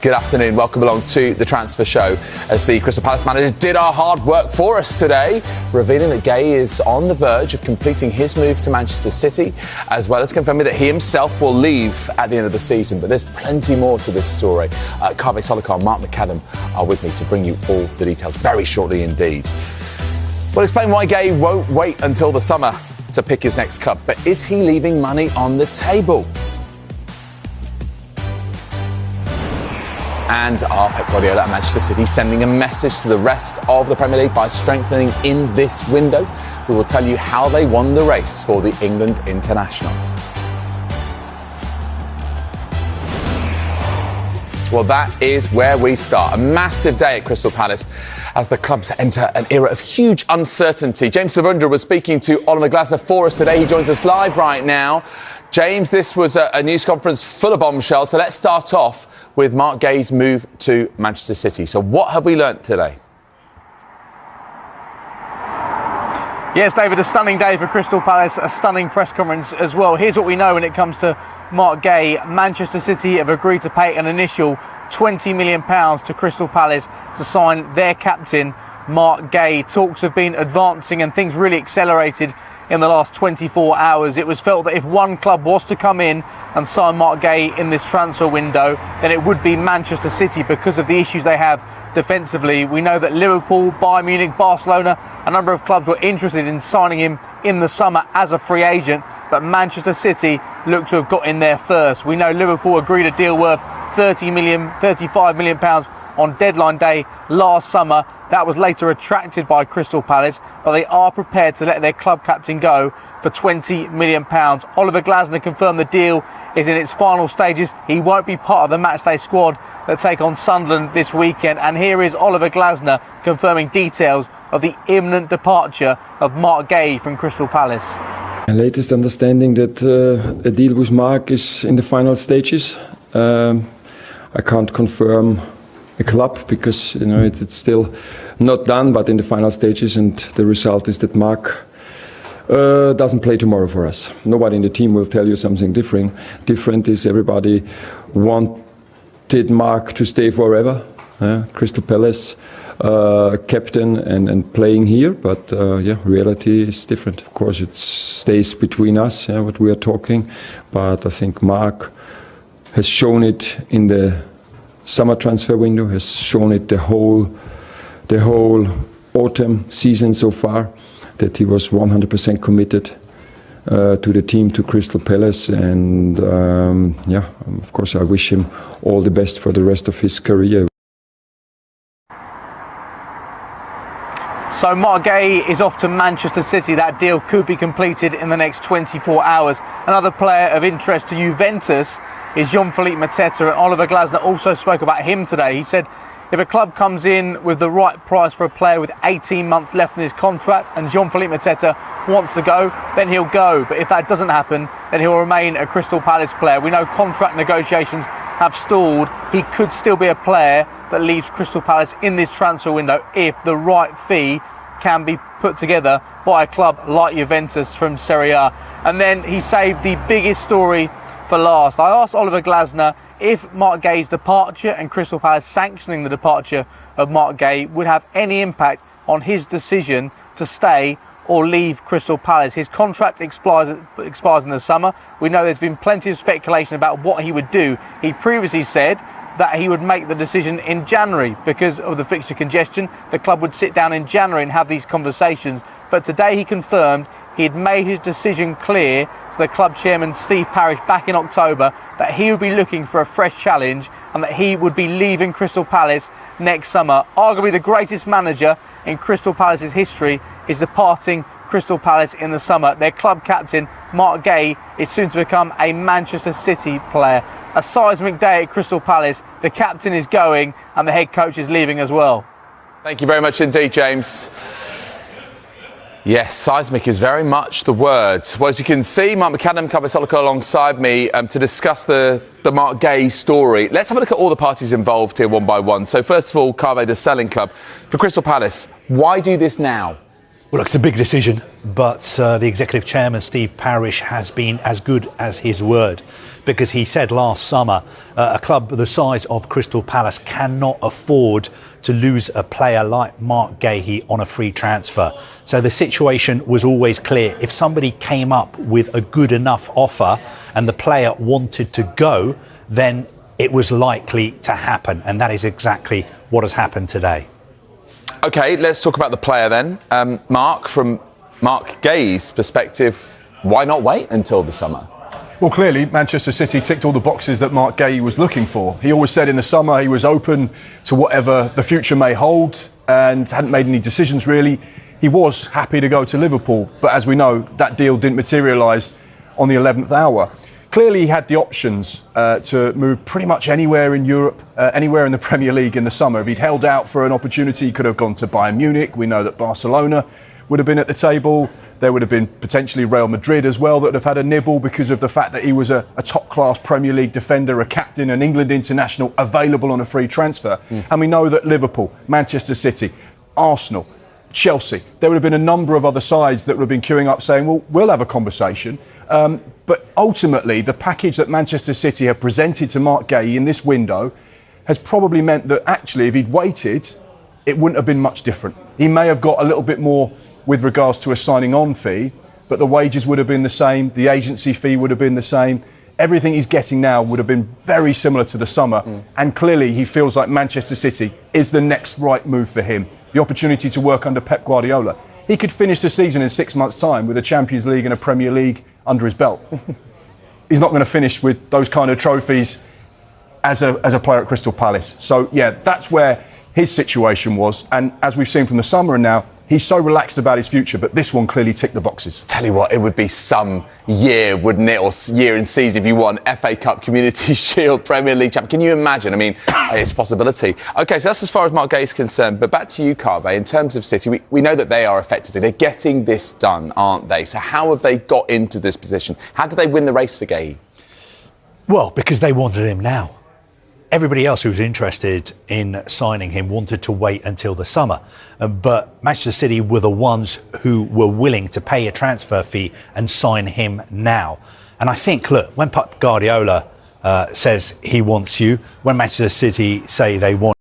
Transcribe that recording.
Good afternoon, welcome along to the Transfer Show as the Crystal Palace manager did our hard work for us today, revealing that Gay is on the verge of completing his move to Manchester City, as well as confirming that he himself will leave at the end of the season. But there's plenty more to this story. Kaveh Solhekar and Mark McAdam are with me to bring you all the details very shortly indeed. We'll explain why Gay won't wait until the summer to pick his next club, but is he leaving money on the table? And are Pep Guardiola at Manchester City sending a message to the rest of the Premier League by strengthening in this window? We will tell you how they won the race for the England international. Well, that is where we start. A massive day at Crystal Palace as the clubs enter an era of huge uncertainty. James Savundra was speaking to Oliver Glasner for us today. He joins us live right now. James, this was a news conference full of bombshells. So let's start off with Marc Guéhi's move to Manchester City. So what have we learnt today? Yes, David, a stunning day for Crystal Palace, a stunning press conference as well. Here's what we know when it comes to Marc Guéhi. Manchester City have agreed to pay an initial £20 million to Crystal Palace to sign their captain, Marc Guéhi. Talks have been advancing and things really accelerated in the last 24 hours. It was felt that if one club was to come in and sign Marc Guéhi in this transfer window, then it would be Manchester City because of the issues they have defensively. We know that Liverpool, Bayern Munich, Barcelona, a number of clubs were interested in signing him in the summer as a free agent, but Manchester City look to have got in there first. We know Liverpool agreed a deal worth £35 million on deadline day last summer. That was later retracted by Crystal Palace, but they are prepared to let their club captain go for £20 million. Oliver Glasner confirmed the deal is in its final stages. He won't be part of the matchday squad that take on Sunderland this weekend. And here is Oliver Glasner confirming details of the imminent departure of Marc Guéhi from Crystal Palace. The latest understanding that a deal with Marc is in the final stages. I can't confirm a club because it's still not done, but in the final stages, and the result is that Marc doesn't play tomorrow for us. Nobody in the team will tell you something different. Different is everybody wanted Marc to stay forever. Crystal Palace captain and playing here, but reality is different. Of course, it stays between us, what we are talking, but I think Marc has shown it in the summer transfer window, has shown it the whole autumn season so far, that he was 100% committed to the team, to Crystal Palace, and of course I wish him all the best for the rest of his career. So Marc Guéhi is off to Manchester City. That deal could be completed in the next 24 hours. Another player of interest to Juventus is Jean-Philippe Mateta, and Oliver Glasner also spoke about him today. He said if a club comes in with the right price for a player with 18 months left in his contract and Jean-Philippe Mateta wants to go, then he'll go. But if that doesn't happen, then he'll remain a Crystal Palace player. We know contract negotiations have stalled. He could still be a player that leaves Crystal Palace in this transfer window if the right fee can be put together by a club like Juventus from Serie A. And then he saved the biggest story for last. I asked Oliver Glasner if Marc Guéhi's departure and Crystal Palace sanctioning the departure of Marc Guéhi would have any impact on his decision to stay or leave Crystal Palace. His contract expires in the summer. We know there's been plenty of speculation about what he would do. He previously said that he would make the decision in January because of the fixture congestion. The club would sit down in January and have these conversations. But today he confirmed he had made his decision clear to the club chairman Steve Parish back in October that he would be looking for a fresh challenge and that he would be leaving Crystal Palace next summer. Arguably the greatest manager in Crystal Palace's history is departing Crystal Palace in the summer. Their club captain, Marc Guéhi, is soon to become a Manchester City player. A seismic day at Crystal Palace. The captain is going and the head coach is leaving as well. Thank you very much indeed, James. Yes, seismic is very much the word. Well, as you can see, Mark McAdam, Kaveh Solhekar alongside me to discuss the Marc Guéhi story. Let's have a look at all the parties involved here one by one. So first of all, Kaveh, the selling club. For Crystal Palace, why do this now? Well, look, it's a big decision, but the executive chairman, Steve Parish, has been as good as his word. because he said last summer a club the size of Crystal Palace cannot afford to lose a player like Marc Guéhi on a free transfer. So the situation was always clear. If somebody came up with a good enough offer and the player wanted to go, then it was likely to happen. And that is exactly what has happened today. OK, let's talk about the player then. Mark, from Marc Guéhi's perspective, why not wait until the summer? Well, clearly, Manchester City ticked all the boxes that Marc Guéhi was looking for. He always said in the summer he was open to whatever the future may hold and hadn't made any decisions, really. He was happy to go to Liverpool, but as we know, that deal didn't materialise on the 11th hour. Clearly, he had the options to move pretty much anywhere in Europe, anywhere in the Premier League in the summer. If he'd held out for an opportunity, he could have gone to Bayern Munich. We know that Barcelona would have been at the table. There would have been potentially Real Madrid as well that would have had a nibble because of the fact that he was a top-class Premier League defender, a captain, an England international available on a free transfer. And we know that Liverpool, Manchester City, Arsenal, Chelsea, there would have been a number of other sides that would have been queuing up saying, well, we'll have a conversation. But ultimately, the package that Manchester City have presented to Marc Guéhi in this window has probably meant that actually, if he'd waited, it wouldn't have been much different. He may have got a little bit more with regards to a signing on fee, but the wages would have been the same, the agency fee would have been the same. Everything he's getting now would have been very similar to the summer. And clearly he feels like Manchester City is the next right move for him. The opportunity to work under Pep Guardiola. He could finish the season in 6 months' time with a Champions League and a Premier League under his belt. He's not going to finish with those kind of trophies as a player at Crystal Palace. So, yeah, that's where his situation was. And as we've seen from the summer and now, he's so relaxed about his future, but this one clearly ticked the boxes. Tell you what, it would be some year, wouldn't it, or year and season if you won FA Cup, Community Shield, Premier League champion. Can you imagine? I mean, it's a possibility. OK, so that's as far as Marc Guéhi is concerned. But back to you, Kaveh. In terms of City, we know that they are effectively, they're getting this done, aren't they? So how have they got into this position? How did they win the race for Guéhi? Well, because they wanted him now. Everybody else who was interested in signing him wanted to wait until the summer. But Manchester City were the ones who were willing to pay a transfer fee and sign him now. And I think, look, when Pep Guardiola says he wants you, when Manchester City say they want